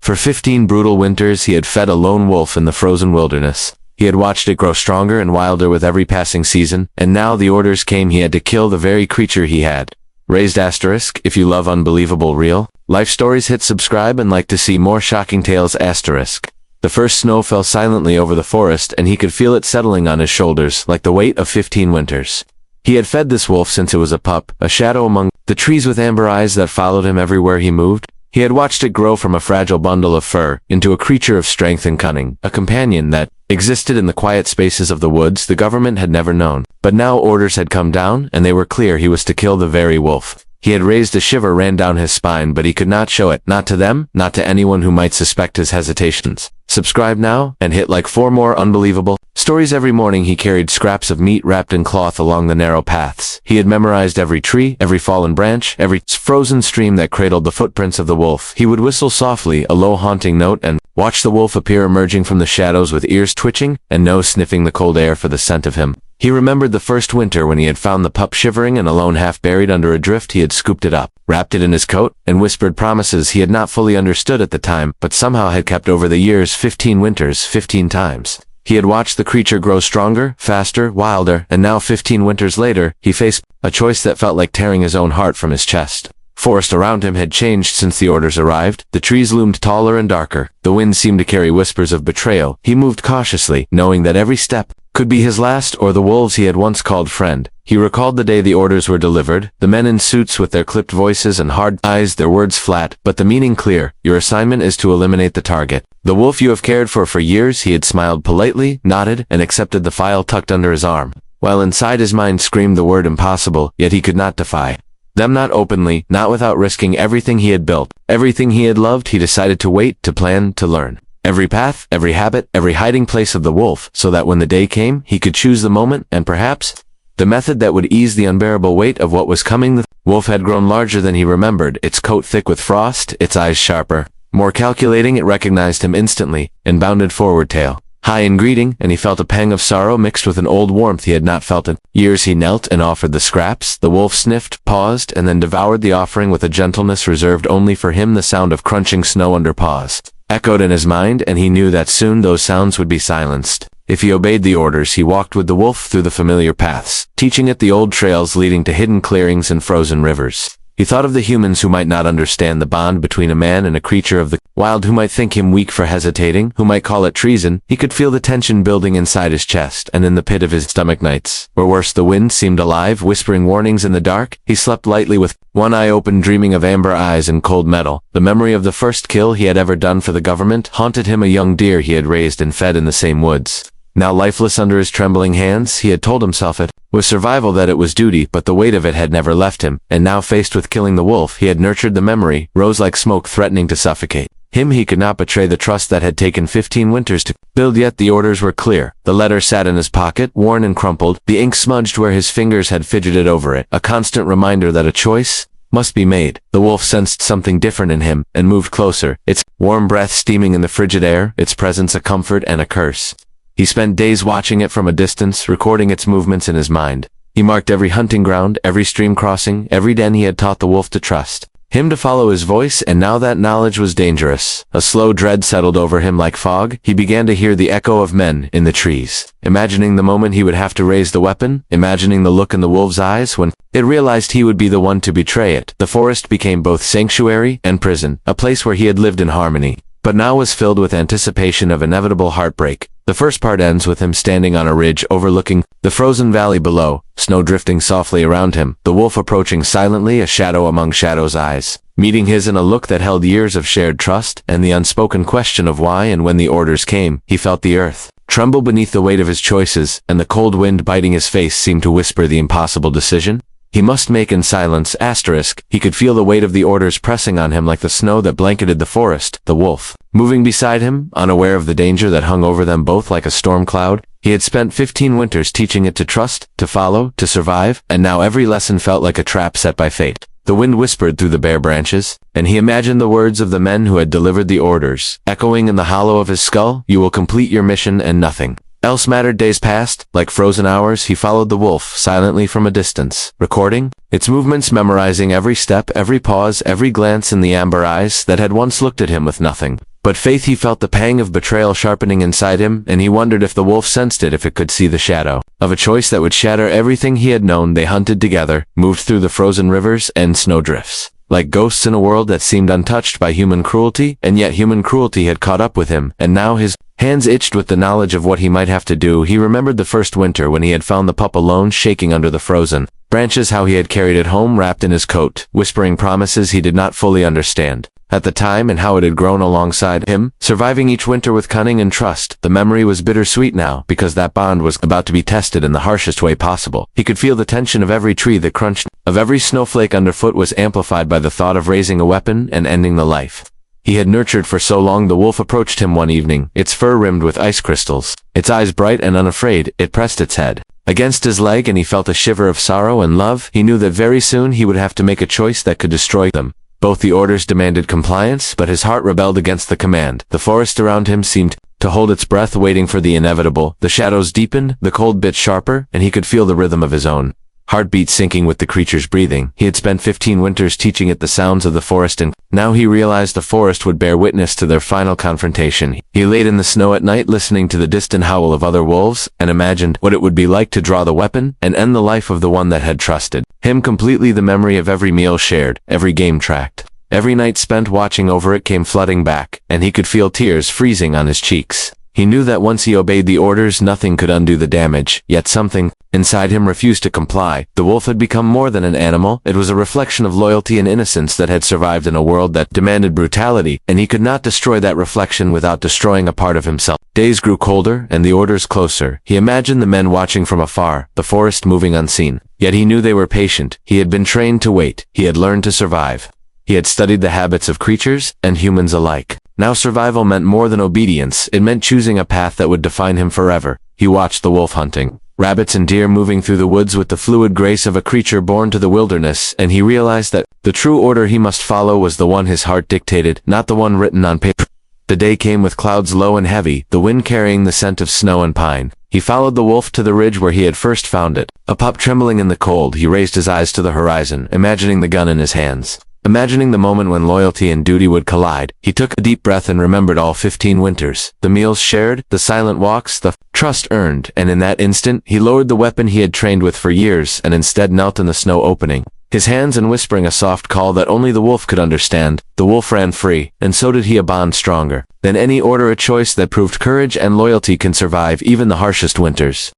For 15 brutal winters he had fed a lone wolf in the frozen wilderness. He had watched it grow stronger and wilder with every passing season, and now the orders came he had to kill the very creature he had raised. Asterisk, if you love unbelievable real life stories, hit subscribe and like to see more shocking tales. Asterisk. The first snow fell silently over the forest, and he could feel it settling on his shoulders like the weight of 15 winters. He had fed this wolf since it was a pup, a shadow among the trees with amber eyes that followed him everywhere he moved. He had watched it grow from a fragile bundle of fur into a creature of strength and cunning, a companion that existed in the quiet spaces of the woods the government had never known. But now orders had come down, and they were clear. He was to kill the very wolf. He had raised a shiver ran down his spine, but he could not show it, not to them, not to anyone who might suspect his hesitations. Subscribe now, and hit like for more unbelievable stories. Every morning he carried scraps of meat wrapped in cloth along the narrow paths. He had memorized every tree, every fallen branch, every frozen stream that cradled the footprints of the wolf. He would whistle softly, a low haunting note, and watch the wolf appear emerging from the shadows with ears twitching and nose sniffing the cold air for the scent of him. He remembered the first winter when he had found the pup shivering and alone, half buried under a drift. He had scooped it up, wrapped it in his coat, and whispered promises he had not fully understood at the time, but somehow had kept over the years. 15 winters, 15 times. He had watched the creature grow stronger, faster, wilder, and now 15 winters later, he faced a choice that felt like tearing his own heart from his chest. Forest around him had changed since the orders arrived. The trees loomed taller and darker. The wind seemed to carry whispers of betrayal. He moved cautiously, knowing that every step could be his last, or the wolves he had once called friend. He recalled the day the orders were delivered, the men in suits with their clipped voices and hard eyes, their words flat, but the meaning clear. Your assignment is to eliminate the target. The wolf you have cared for years. He had smiled politely, nodded, and accepted the file tucked under his arm, while inside his mind screamed the word impossible, yet he could not defy them, not openly, not without risking everything he had built, everything he had loved. He decided to wait, to plan, to learn every path, every habit, every hiding place of the wolf, so that when the day came, he could choose the moment and perhaps the method that would ease the unbearable weight of what was coming. The wolf had grown larger than he remembered, its coat thick with frost, its eyes sharper, more calculating. It recognized him instantly and bounded forward, tail high in greeting, and he felt a pang of sorrow mixed with an old warmth he had not felt in years. He knelt and offered the scraps. The wolf sniffed, paused, and then devoured the offering with a gentleness reserved only for him. The sound of crunching snow under paws echoed in his mind, and he knew that soon those sounds would be silenced. If he obeyed the orders, he walked with the wolf through the familiar paths, teaching it the old trails leading to hidden clearings and frozen rivers. He thought of the humans who might not understand the bond between a man and a creature of the wild, who might think him weak for hesitating, who might call it treason. He could feel the tension building inside his chest and in the pit of his stomach. Nights were worse. The wind seemed alive, whispering warnings in the dark. He slept lightly with one eye open, dreaming of amber eyes and cold metal. The memory of the first kill he had ever done for the government haunted him, a young deer he had raised and fed in the same woods. Now lifeless under his trembling hands, he had told himself it was survival, that it was duty, but the weight of it had never left him, and now faced with killing the wolf, he had nurtured the memory, rose like smoke threatening to suffocate him. He could not betray the trust that had taken 15 winters to build, yet the orders were clear. The letter sat in his pocket, worn and crumpled, the ink smudged where his fingers had fidgeted over it, a constant reminder that a choice must be made. The wolf sensed something different in him, and moved closer, its warm breath steaming in the frigid air, its presence a comfort and a curse. He spent days watching it from a distance, recording its movements in his mind. He marked every hunting ground, every stream crossing, every den. He had taught the wolf to trust him, to follow his voice, and now that knowledge was dangerous. A slow dread settled over him like fog. He began to hear the echo of men in the trees, imagining the moment he would have to raise the weapon, imagining the look in the wolf's eyes when it realized he would be the one to betray it. The forest became both sanctuary and prison, a place where he had lived in harmony, but now was filled with anticipation of inevitable heartbreak. The first part ends with him standing on a ridge overlooking the frozen valley below, snow drifting softly around him, the wolf approaching silently, a shadow among shadows' eyes, meeting his in a look that held years of shared trust, and the unspoken question of why. And when the orders came, he felt the earth tremble beneath the weight of his choices, and the cold wind biting his face seemed to whisper the impossible decision he must make in silence. Asterisk. He could feel the weight of the orders pressing on him like the snow that blanketed the forest. The wolf, moving beside him, unaware of the danger that hung over them both like a storm cloud. He had spent 15 winters teaching it to trust, to follow, to survive, and now every lesson felt like a trap set by fate. The wind whispered through the bare branches, and he imagined the words of the men who had delivered the orders, echoing in the hollow of his skull. You will complete your mission and nothing else mattered. Days passed, like frozen hours. He followed the wolf silently from a distance, recording its movements, memorizing every step, every pause, every glance in the amber eyes that had once looked at him with nothing But Faith, he felt the pang of betrayal sharpening inside him, and he wondered if the wolf sensed it, if it could see the shadow of a choice that would shatter everything he had known. They hunted together, moved through the frozen rivers and snowdrifts, like ghosts in a world that seemed untouched by human cruelty, and yet human cruelty had caught up with him, and now his hands itched with the knowledge of what he might have to do. He remembered the first winter when he had found the pup alone, shaking under the frozen branches, how he had carried it home wrapped in his coat, whispering promises he did not fully understand at the time, and how it had grown alongside him, surviving each winter with cunning and trust. The memory was bittersweet now, because that bond was about to be tested in the harshest way possible. He could feel the tension of every tree that crunched, of every snowflake underfoot, was amplified by the thought of raising a weapon and ending the life he had nurtured for so long. The wolf approached him one evening, its fur rimmed with ice crystals, its eyes bright and unafraid. It pressed its head against his leg, and he felt a shiver of sorrow and love. He knew that very soon he would have to make a choice that could destroy them. Both the orders demanded compliance, but his heart rebelled against the command. The forest around him seemed to hold its breath, waiting for the inevitable. The shadows deepened, the cold bit sharper, and he could feel the rhythm of his own heartbeat sinking with the creature's breathing. He had spent 15 winters teaching it the sounds of the forest, and now he realized the forest would bear witness to their final confrontation. He laid in the snow at night, listening to the distant howl of other wolves, and imagined what it would be like to draw the weapon and end the life of the one that had trusted him completely. The memory of every meal shared, every game tracked, every night spent watching over it came flooding back, and he could feel tears freezing on his cheeks. He knew that once he obeyed the orders, nothing could undo the damage, yet something inside him refused to comply. The wolf had become more than an animal. It was a reflection of loyalty and innocence that had survived in a world that demanded brutality, and he could not destroy that reflection without destroying a part of himself. Days grew colder, and the orders closer. He imagined the men watching from afar, the forest moving unseen. Yet he knew they were patient. He had been trained to wait. He had learned to survive. He had studied the habits of creatures and humans alike. Now survival meant more than obedience. It meant choosing a path that would define him forever. He watched the wolf hunting rabbits and deer, moving through the woods with the fluid grace of a creature born to the wilderness, and he realized that the true order he must follow was the one his heart dictated, not the one written on paper. The day came with clouds low and heavy, the wind carrying the scent of snow and pine. He followed the wolf to the ridge where he had first found it. A pup trembling in the cold, he raised his eyes to the horizon, imagining the gun in his hands. Imagining the moment when loyalty and duty would collide. He took a deep breath and remembered all 15 winters, the meals shared, the silent walks, the trust earned, and in that instant, he lowered the weapon he had trained with for years and instead knelt in the snow opening his hands and whispering a soft call that only the wolf could understand. The wolf ran free, and so did he, a bond stronger than any order, a choice that proved courage and loyalty can survive even the harshest winters.